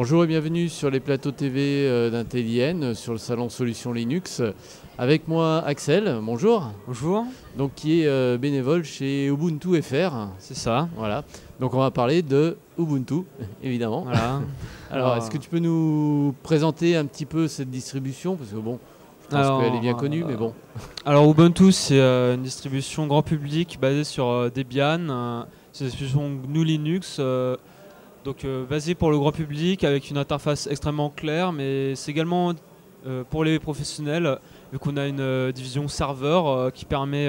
Bonjour et bienvenue sur les plateaux TV d'Intellienne, sur le salon Solutions Linux. Avec moi Axel, bonjour. Bonjour. Donc qui est bénévole chez Ubuntu FR. C'est ça. Voilà. Donc on va parler de Ubuntu, évidemment. Voilà. Alors est-ce que tu peux nous présenter un petit peu cette distribution? Parce que bon, je pense qu'elle est bien connue, mais bon. Alors Ubuntu, c'est une distribution grand public basée sur Debian. C'est une distribution GNU Linux. Donc basé pour le grand public avec une interface extrêmement claire, mais c'est également pour les professionnels, vu qu'on a une division serveur qui permet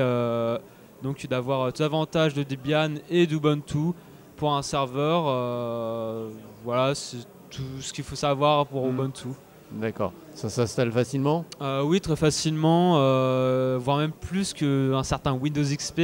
donc d'avoir tous les avantages de Debian et d'Ubuntu pour un serveur. Voilà, c'est tout ce qu'il faut savoir pour Ubuntu. D'accord. Ça s'installe facilement? Oui, très facilement, voire même plus qu'un certain Windows XP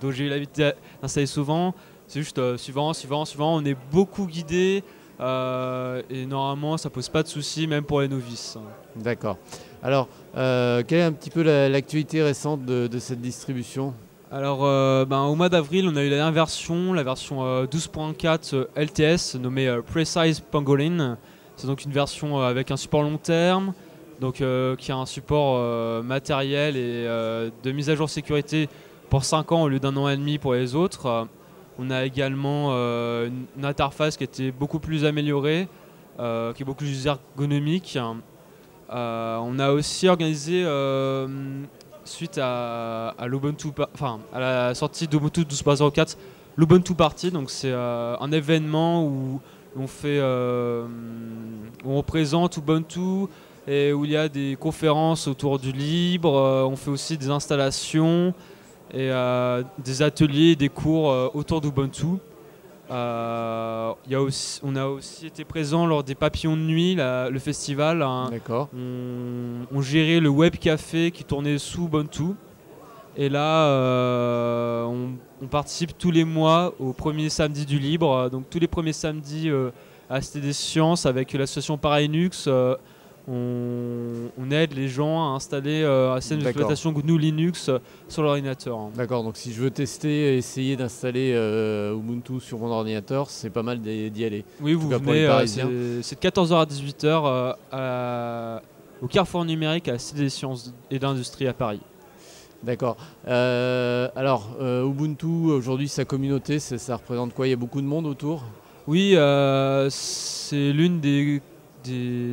dont j'ai eu l'habitude d'installer souvent. C'est juste suivant, on est beaucoup guidé et normalement ça pose pas de soucis même pour les novices. D'accord. Alors, quelle est un petit peu l'actualité récente de cette distribution? Alors au mois d'avril on a eu la dernière version, la version 12.4 LTS nommée Precise Pangolin. C'est donc une version avec un support long terme, donc, qui a un support matériel et de mise à jour sécurité pour 5 ans au lieu d'1 an et demi pour les autres. On a également une interface qui a été beaucoup plus améliorée, qui est beaucoup plus ergonomique. On a aussi organisé, suite à la sortie d'Ubuntu 12.04, l'Ubuntu Party. Donc c'est un événement où on présente Ubuntu et où il y a des conférences autour du libre. On fait aussi des installations et des ateliers, des cours autour d'Ubuntu. On a aussi été présent lors des Papillons de Nuit, le festival. D'accord. On gérait le web café qui tournait sous Ubuntu. Et là, on participe tous les mois au premier samedi du libre. Donc tous les premiers samedis à la Cité des Sciences avec l'association Paralinux. On aide les gens à installer un système d'exploitation GNU Linux sur l'ordinateur. D'accord, donc si je veux tester et essayer d'installer Ubuntu sur mon ordinateur, c'est pas mal d'y aller. Oui, vous venez, c'est de 14h à 18h au Carrefour numérique à la Cité des Sciences et de l'Industrie à Paris. D'accord. Alors, Ubuntu, aujourd'hui, sa communauté, ça représente quoi? Il y a beaucoup de monde autour? Oui, c'est l'une des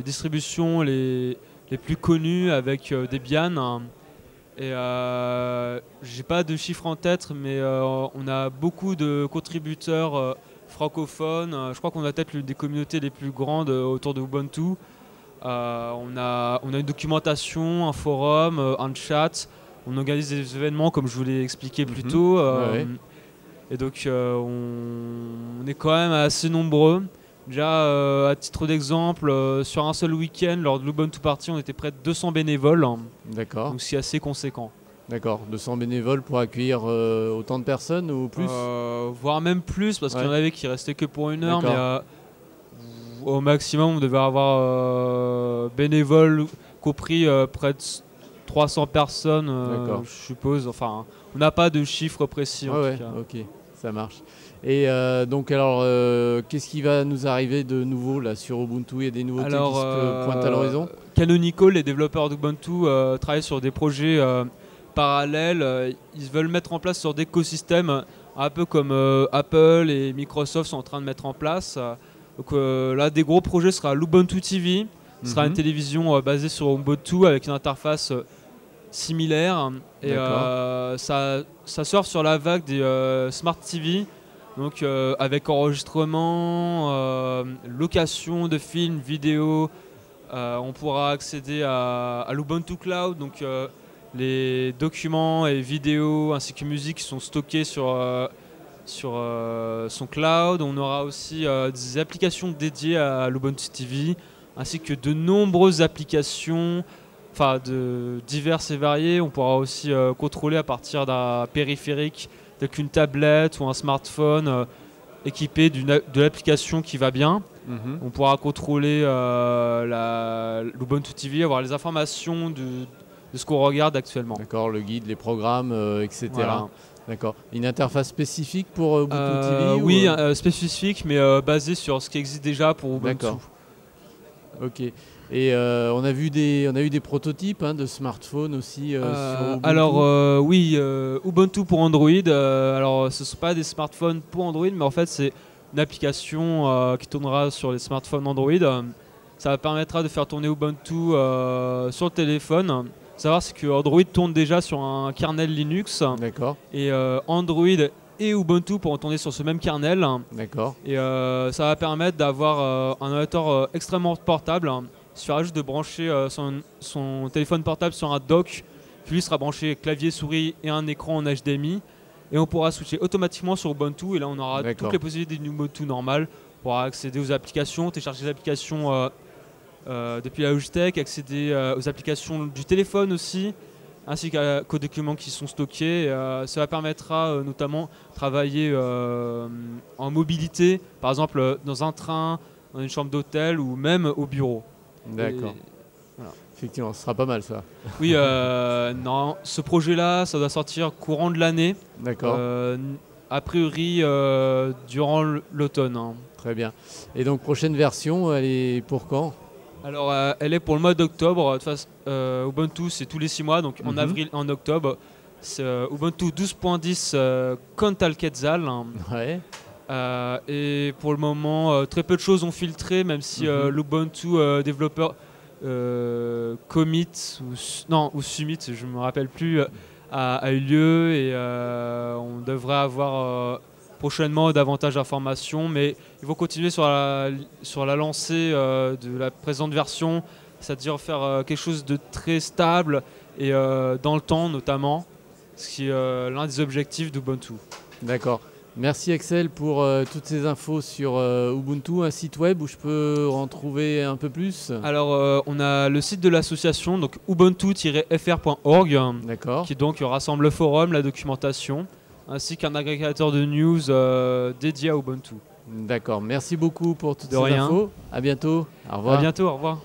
distributions les plus connues avec Debian. Et j'ai pas de chiffres en tête, mais on a beaucoup de contributeurs francophones. Je crois qu'on a peut-être l'une des communautés les plus grandes autour de Ubuntu. On a une documentation, un forum, un chat. On organise des événements comme je vous l'ai expliqué plus tôt. Et donc on est quand même assez nombreux. Déjà à titre d'exemple, sur un seul week-end lors de l'Ubuntu Party, on était près de 200 bénévoles. D'accord. Donc c'est assez conséquent. D'accord, 200 bénévoles pour accueillir autant de personnes ou plus? Voire même plus, parce qu'il y en avait qui restaient que pour 1 heure, mais au maximum on devait avoir bénévoles compris près de 300 personnes, je suppose. Enfin, on n'a pas de chiffres précis en tout cas. Ok, ça marche. Et donc alors, qu'est-ce qui va nous arriver de nouveau là sur Ubuntu? Il y a des nouveautés qui se pointent à l'horizon? Canonical, les développeurs d'Ubuntu, travaillent sur des projets parallèles. Ils veulent mettre en place sur des écosystèmes un peu comme Apple et Microsoft sont en train de mettre en place. Donc là, des gros projets sera l'Ubuntu TV. Ce sera une télévision basée sur Ubuntu avec une interface similaire. Et ça surfe sur la vague des Smart TV. Donc avec enregistrement, location de films, vidéos, on pourra accéder à l'Ubuntu Cloud, donc les documents et vidéos ainsi que musique qui sont stockés sur son cloud. On aura aussi des applications dédiées à l'Ubuntu TV, ainsi que de nombreuses applications, de diverses et variées. On pourra aussi contrôler à partir d'un périphérique tel qu'une tablette ou un smartphone équipé de l'application qui va bien. On pourra contrôler l'Ubuntu TV, avoir les informations de ce qu'on regarde actuellement. D'accord, le guide, les programmes, etc. Voilà. D'accord. Une interface spécifique pour Ubuntu TV Oui, spécifique, mais basée sur ce qui existe déjà pour Ubuntu. D'accord. Ok. Et on a eu des prototypes de smartphones aussi sur Ubuntu. Alors oui, Ubuntu pour Android. Alors ce ne sont pas des smartphones pour Android, mais en fait c'est une application qui tournera sur les smartphones Android. Ça permettra de faire tourner Ubuntu sur le téléphone. Savoir c'est que Android tourne déjà sur un kernel Linux. D'accord. Et Android et Ubuntu pourront tourner sur ce même kernel. D'accord. Et ça va permettre d'avoir un ordinateur extrêmement portable. Il suffira juste de brancher son téléphone portable sur un dock, puis lui sera branché clavier, souris et un écran en HDMI. Et on pourra switcher automatiquement sur Ubuntu. Et là, on aura toutes les possibilités d'une Ubuntu normale. On pourra accéder aux applications, télécharger les applications depuis la Logitech, accéder aux applications du téléphone aussi, ainsi qu'aux documents qui sont stockés. Cela permettra notamment de travailler en mobilité, par exemple dans un train, dans une chambre d'hôtel ou même au bureau. D'accord. Voilà. Effectivement, ce sera pas mal ça. Oui, non, ce projet-là, ça doit sortir courant de l'année. D'accord. A priori, durant l'automne. Très bien. Et donc, prochaine version, elle est pour quand ? Alors, elle est pour le mois d'octobre. Ubuntu, c'est tous les 6 mois, donc en avril et en octobre. C'est Ubuntu 12.10 Cantal Quetzal. Ouais. Et pour le moment, très peu de choses ont filtré, même si l'Ubuntu développeur commit ou summit, je ne me rappelle plus, a eu lieu. Et on devrait avoir prochainement davantage d'informations, mais ils vont continuer sur la lancée de la présente version, c'est-à-dire faire quelque chose de très stable et dans le temps notamment, ce qui est l'un des objectifs d'Ubuntu. D'accord. Merci Axel pour toutes ces infos sur Ubuntu, un site web où je peux en trouver un peu plus. Alors on a le site de l'association, donc ubuntu-fr.org, qui donc rassemble le forum, la documentation, ainsi qu'un agrégateur de news dédié à Ubuntu. D'accord, merci beaucoup pour toutes ces infos. À bientôt. Au revoir. À bientôt, au revoir.